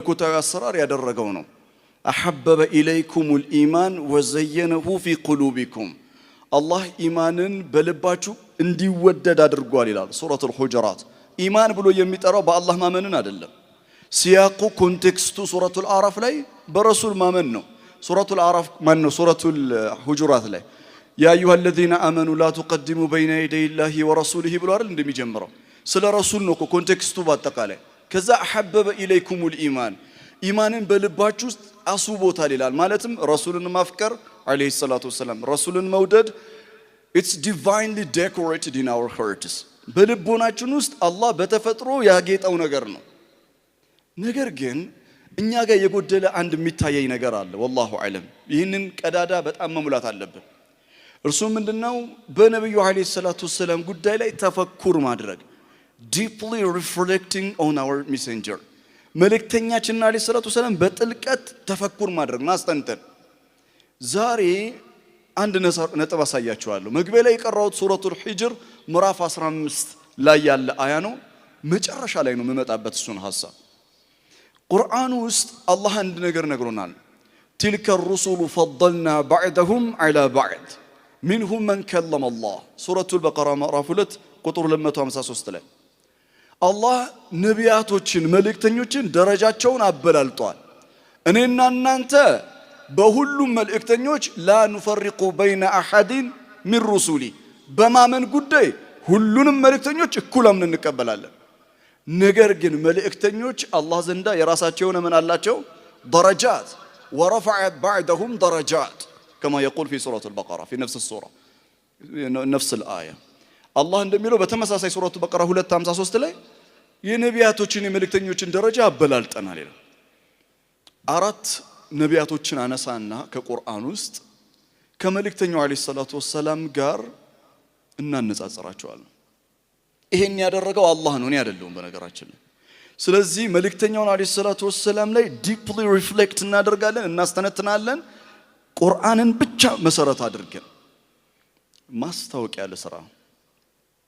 ኩታዊ አሰራር ያደረገው ነው። አሐበበ ኢለይኩሙል ኢማን ወዘየነሁ ፊ ቁሉቢኩም አላህ ኢማንን በልባችሁ እንዲወደድ አድርጓል ይላል ሱረቱል ሁጁራት። ኢማን ብሎ የሚጠራው በአላህ ማመንን አይደለም። ሲያቁ ኮንቴክስቱ ሱረቱል አዕራፍ ላይ በረሱል ማመን ነው። ሱረቱል አዕራፍ ማነው ሱረቱል ሁጁራት ላይ ያ አዩሀለዚነ አመኑ ላ ቱቀድሙ በይነ የደይላሂ ወረሱሊሂ ብሎ አይደል እንደሚጀምረው ስለ ረሱል ነው ኮንቴክስቱ በአጠቃላይ። ከዛ አሐበበ ኢለይኩሙል ኢማን ኢማንን በልባችሁ ውስጥ አስውቦታል ይላል። ማለትም ረሱልን ማፍቀር አለይሂ ሰላቱ ወሰላም ረሱልን መውደድ it's divinely decorated in our hearts በልቦናችን ውስጥ አላህ በተፈጥሮ ያጌጠው ነገር ነው። ነገር ግን እኛ ጋር የጎደለ አንድ የሚታየኝ ነገር አለ። ወላሁ አለም ይህንን ቀዳዳ በጣም መሙላት አለብን። እርሱ ምንድነው? በነብዩ አለይሂ ሰላቱ ወሰላም ጉዳይ ላይ ተፈኩር ማድረግ deeply reflecting on our messenger መልእክተኛችን አለይሂ ሰላቱ ወሰላም በጥልቀት ተፈኩር ማድረግ ማስተንተን። ዛሬ አንድ ነጥብ አሳያችኋለሁ። መግቢያ ላይ የቀራሁት ሱረቱል ሂጅር ምዕራፍ 15 ላይ ያለ አያ ነው። መጨረሻ ላይ ነው የምመጣበት እሱን ሐሳብ። ቁርአን ውስጥ አላህ አንድ ነገር ነግሮናል። تلك الرسل فضلنا بعضهم على بعض منهم من كلم الله ሱረቱል በቀራ ምዕራፍ 2 ቁጥር 253 ላይ አላህ ነቢያቶችን መልእክተኞችን ደረጃቸውን አበላልጧል። እኔና እናንተ በሁሉም መልእክተኞች ላ ኑፈሪቁ በይነ አሐድን ሚን ሩሱሊ በማመን ጉዳይ ሁሉንም መልእክተኞች እኩል አምነን እንቀበላለን። ነገር ግን መልእክተኞች አላህ ዘንዳ የራሳቸው የሆነ ምን አላቸው? ደረጃት ወረፈዐ ባዕደሁም ደረጃት ከማ የቁል ፊ ሱረቱል በቀራ ፊ ነፍስ ሱራ ነፍስ الآية አላህ እንደሚለው በተመሳሳይ ሱረቱል በቀራ 253 ላይ የነቢያቶችን የመልእክተኞችን ደረጃ አበላልጠናል ይላል። አራት ነቢያቶችን አነሳና ከቁርአን ውስጥ ከመልእክተኛው አለይሂ ሰላቱ ወሰላም ጋር እናነጻጽራቸዋለን። ይሄን ያደረገው አላህ ነው፣ እኔ አይደለሁም በነገራችን ላይ። ስለዚህ መልእክተኛውን አለይሂ ሰላቱ ወሰላም ላይ ዲፕሊ ሪፍሌክት እናደርጋለን፣ እናስተነትናለን። ቁርአንን ብቻ መሰረት አድርገን ማስታወቂያ ለስራ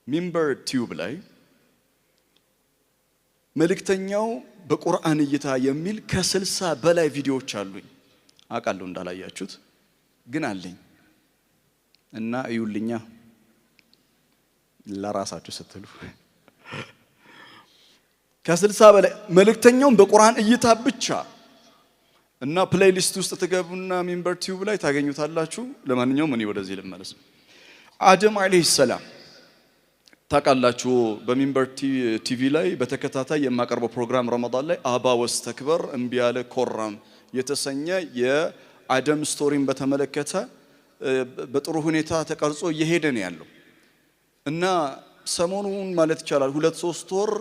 ሚንበር ቲዩብ ላይ መልእክተኛው በቁርአን እይታ የሚል ከ60 በላይ ቪዲዮዎች አሉኝ። አውቃለሁ እንዳላያችሁት ግን አለኝ እና እዩልኛ ለራሳችሁ ስትሉ ከ60 በላይ መልእክተኛውን በቁርአን እይታ ብቻ እና ፕሌይሊስት ውስጥ ተገቡና ሚንበር ቲዩብ ላይ ታገኙታላችሁ። ለማንኛውም እኔ ወደዚህ ልመለስ። አደም አለይሂ ሰላም ታውቃላችሁ በሚንበር ቲቪ ላይ በተከታታይ የማቀርበው ፕሮግራም ረመዳን ላይ አባ ወስተክበር እምቢ ያለ ኮራም የተሰኘ የአደም ስቶሪን በተመለከተ በጥሩ ሁኔታ ተቀርጾ እየሄደ ነው ያለው እና ሰሞኑን ማለት ይቻላል 2-3 ወር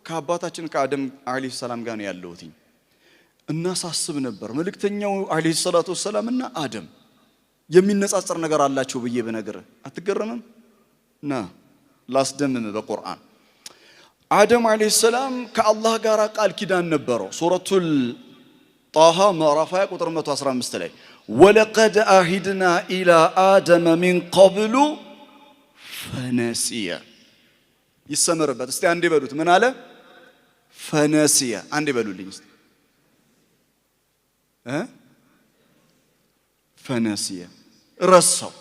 ከአባታችን ከአደም አለይሂ ሰላም ጋር ነው ያለሁት እና ሳስብ ነበር መልእክተኛው አለይሂ ሰላቱ ወሰላም እና አደም የሚነጻጸር ነገር አላቸው ብዬ በነገር አትገረምም? ና ላስደምም በቁርአን አደም አለይሂ ሰላም ከአላህ ጋር ቃል ኪዳን ነበረው። ሱረቱል ጣሃ ምዕራፍ 20 ቁጥር 115 ላይ ወለቀድ አሂድና ኢላ አደመ ሚን ቀብሉ ፈነሲያ ይሰመርበት። እስቲ አንዴ በሉት ምን አለ? ፈነሲያ። አንዴ በሉልኝ እስቲ ፈነሲያ ረሳው።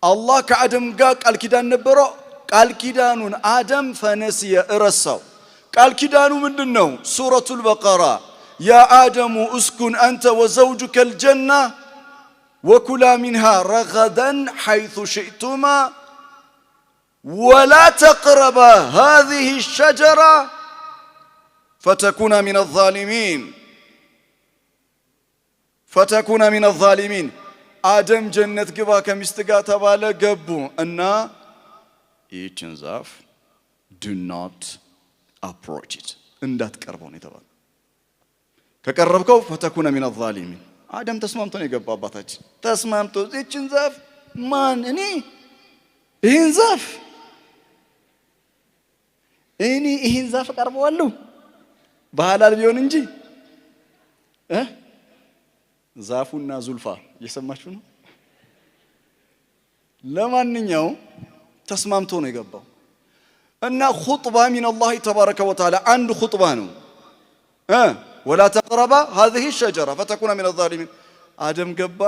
አላህ ከአደም ጋር ቃል ኪዳን ነበረው። ቃል ኪዳኑን አደም ፈነሲያ ረሳው። ቃል ኪዳኑ ምንድነው? ሱረቱል በቀራ ያ አደሙ እስኩን አንተ ወዘውጁከ الجنة وكلا منها رغدا حيث شئتما ولا تقربا هذه الشجرة فتكونا من الظالمين አደም ጀነት ግባ ከሚስት ጋር ተባለ፣ ገቡ እና ይህችን ዛፍ do not approach it እንዳትቀርበው ነው የተባለው። ከቀረብከው فتكون من الظالمين አደም ተስማምቶ ነው የገባው። አባታችን ተስማምቶ ይህችን ዛፍ ማን እኔ ይህን ዛፍ ቀርበዋለሁ በሐላል ቢሆን እንጂ ዛፉና ዙልፋ እየሰማችሁ ነው። ለማንኛውም ተስማምቶ ነው የገባው እና ኹጥባ ሚን አላህ ተባረከ ወተዓላ አንድ ኹጥባ ነው ወላ ተቅረባ هذه الشجرة فتكون من الظالمين አደም ገባ